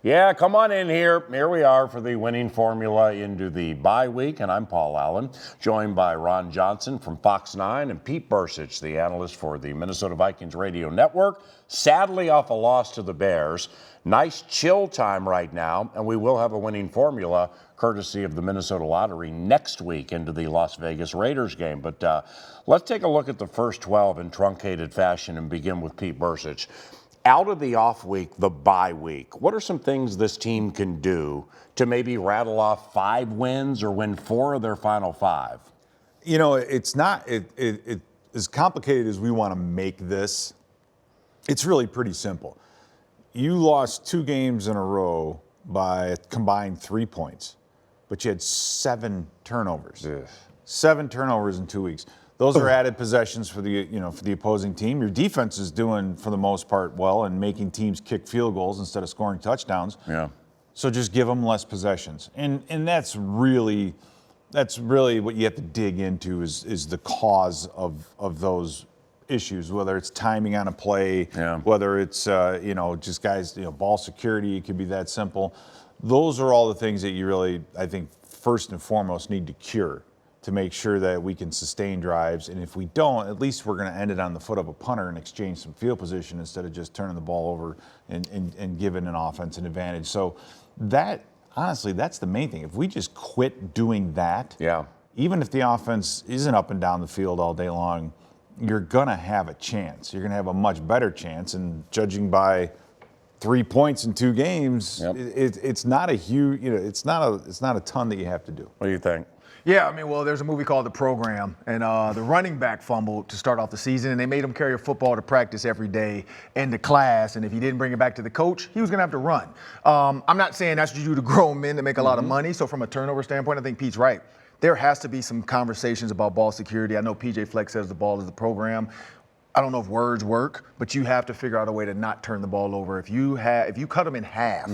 Yeah, come on in here. Here we are for the winning formula into the bye week, and I'm Paul Allen, joined by Ron Johnson from Fox 9 and Pete Bercich, the analyst for the Minnesota Vikings Radio Network. Sadly off a loss to the Bears. Nice chill time right now, and we will have a winning formula courtesy of the Minnesota Lottery next week into the Las Vegas Raiders game. But let's take a look at the first 12 in truncated fashion and begin with Pete Bercich. Out of the off week, the bye week, what are some things this team can do to maybe rattle off 5 wins or win 4 of their final 5? You know, it's not as complicated as we want to make this. It's really pretty simple. You lost 2 games in a row by a combined 3 points, but you had 7 turnovers. Ugh. 7 turnovers in 2 weeks. Those are added possessions for the opposing team. Your defense is doing, for the most part, well and making teams kick field goals instead of scoring touchdowns. Yeah. So just give them less possessions, and that's really what you have to dig into is the cause of those issues. Whether it's timing on a play, whether it's just guys, ball security. It could be that simple. Those are all the things that you really, I think, first and foremost need to cure, to make sure that we can sustain drives. And if we don't, at least we're going to end it on the foot of a punter and exchange some field position instead of just turning the ball over and giving an offense an advantage. So that, honestly, that's the main thing. If we just quit doing that, even if the offense isn't up and down the field all day long, you're going to have a chance. You're going to have a much better chance. And judging by 3 points in 2 games, it's not a huge, it's not a ton that you have to do. What do you think? Yeah, I mean, well, there's a movie called The Program, and the running back fumbled to start off the season, and they made him carry a football to practice every day and to class, and if he didn't bring it back to the coach, he was going to have to run. I'm not saying that's what you do to grown men to make a lot of money, so from a turnover standpoint, I think Pete's right. There has to be some conversations about ball security. I know PJ Fleck says the ball is the program. I don't know if words work, but you have to figure out a way to not turn the ball over. If you cut them in half,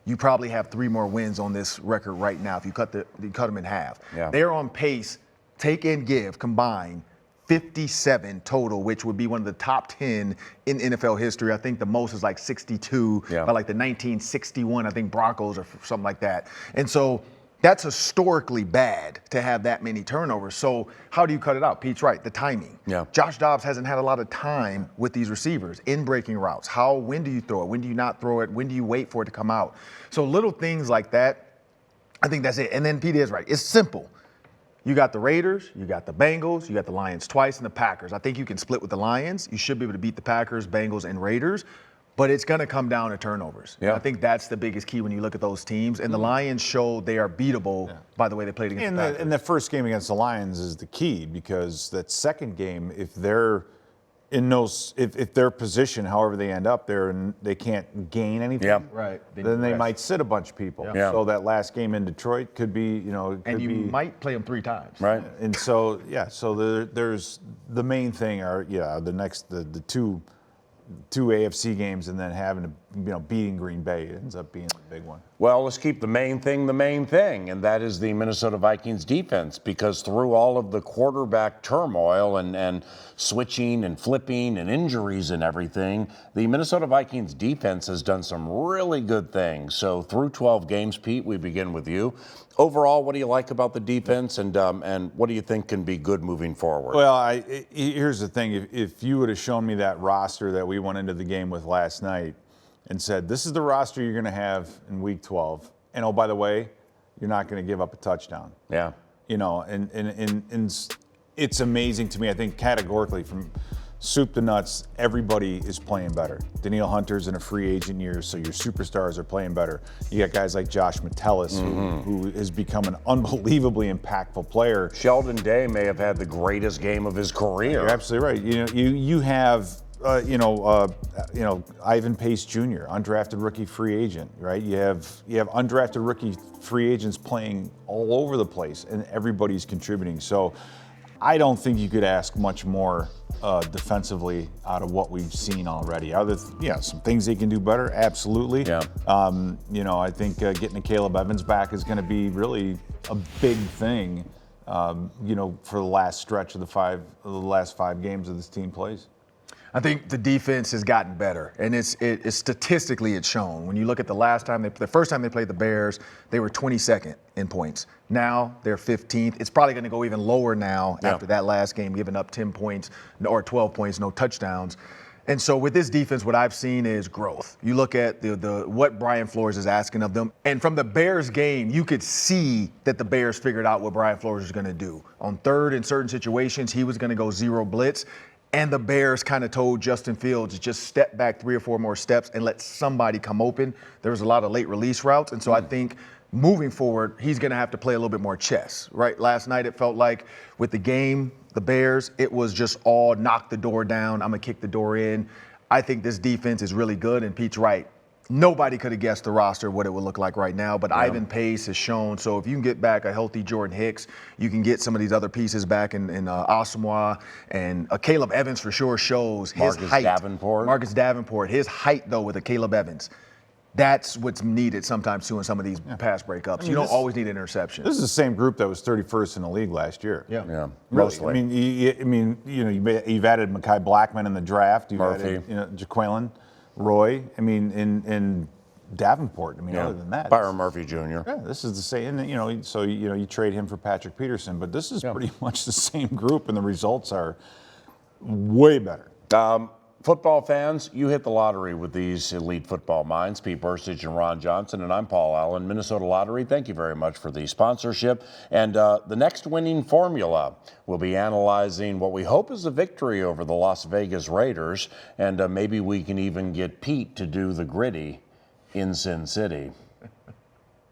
you probably have 3 more wins on this record right now if you cut them in half. Yeah. They're on pace, take and give combined, 57 total, which would be one of the top 10 in NFL history. I think the most is like 62 by like the 1961, I think, Broncos or something like that. And so that's historically bad to have that many turnovers. So how do you cut it out? Pete's right, the timing. Yeah. Josh Dobbs hasn't had a lot of time with these receivers in breaking routes. When do you throw it? When do you not throw it? When do you wait for it to come out? So little things like that, I think that's it. And then Pete is right. It's simple. You got the Raiders, you got the Bengals, you got the Lions twice, and the Packers. I think you can split with the Lions. You should be able to beat the Packers, Bengals, and Raiders. But it's going to come down to turnovers. Yeah. I think that's the biggest key when you look at those teams. And the Lions showed they are beatable by the way they played against the Packers. And the first game against the Lions is the key, because that second game, if they're in those, if their position, however they end up, they can't gain anything. Right. Then they might sit a bunch of people. Yeah. So that last game in Detroit could be, might play them 3 times. Right. And so there's the main thing are the two AFC games, and then having to, beating Green Bay ends up being the big one. Well, let's keep the main thing, and that is the Minnesota Vikings defense, because through all of the quarterback turmoil and switching and flipping and injuries and everything, the Minnesota Vikings defense has done some really good things. So through 12 games, Pete, we begin with you. Overall, what do you like about the defense, and what do you think can be good moving forward? Well, here's the thing. If you would have shown me that roster that we went into the game with last night and said, this is the roster you're going to have in Week 12, and oh, by the way, you're not going to give up a touchdown. Yeah. And it's amazing to me. I think categorically, from soup to nuts, everybody is playing better. Danielle Hunter's in a free agent year, so your superstars are playing better. You got guys like Josh Metellus, who has become an unbelievably impactful player. Sheldon Day may have had the greatest game of his career. You're absolutely right. You have Ivan Pace Jr., undrafted rookie free agent, right? You have undrafted rookie free agents playing all over the place, and everybody's contributing. So I don't think you could ask much more defensively out of what we've seen already. Some things they can do better, absolutely. Yeah. I think getting Caleb Evans back is going to be really a big thing. For the last stretch of the last 5 games that this team plays. I think the defense has gotten better, and it's statistically it's shown. When you look at the first time they played the Bears, they were 22nd in points. Now they're 15th. It's probably going to go even lower now after that last game, giving up 10 points or 12 points, no touchdowns. And so with this defense, what I've seen is growth. You look at what Brian Flores is asking of them, and from the Bears game, you could see that the Bears figured out what Brian Flores was going to do. On third in certain situations, he was going to go zero blitz. And the Bears kind of told Justin Fields to just step back 3 or 4 more steps and let somebody come open. There was a lot of late release routes. And so I think moving forward, he's going to have to play a little bit more chess, right? Last night, it felt like with the game, the Bears, it was just all knock the door down. I'm going to kick the door in. I think this defense is really good. And Pete's right. Nobody could have guessed the roster, what it would look like right now, but Ivan Pace has shown. So if you can get back a healthy Jordan Hicks, you can get some of these other pieces back in Asamoah, and Caleb Evans for sure shows his height. Marcus Davenport, his height though with a Caleb Evans. That's what's needed sometimes too in some of these pass breakups. You don't always need an interception. This is the same group that was 31st in the league last year. Yeah, Mostly. You've added Mekhi Blackman in the draft. You've Murphy. added, Jaquelin, Roy. And Davenport. Other than that, Byron Murphy Jr. Yeah, this is the same. And, you trade him for Patrick Peterson, but this is pretty much the same group, and the results are way better. Football fans, you hit the lottery with these elite football minds, Pete Bercich and Ron Johnson, and I'm Paul Allen. Minnesota Lottery, thank you very much for the sponsorship. And the next winning formula, we'll be analyzing what we hope is a victory over the Las Vegas Raiders, and maybe we can even get Pete to do the gritty in Sin City.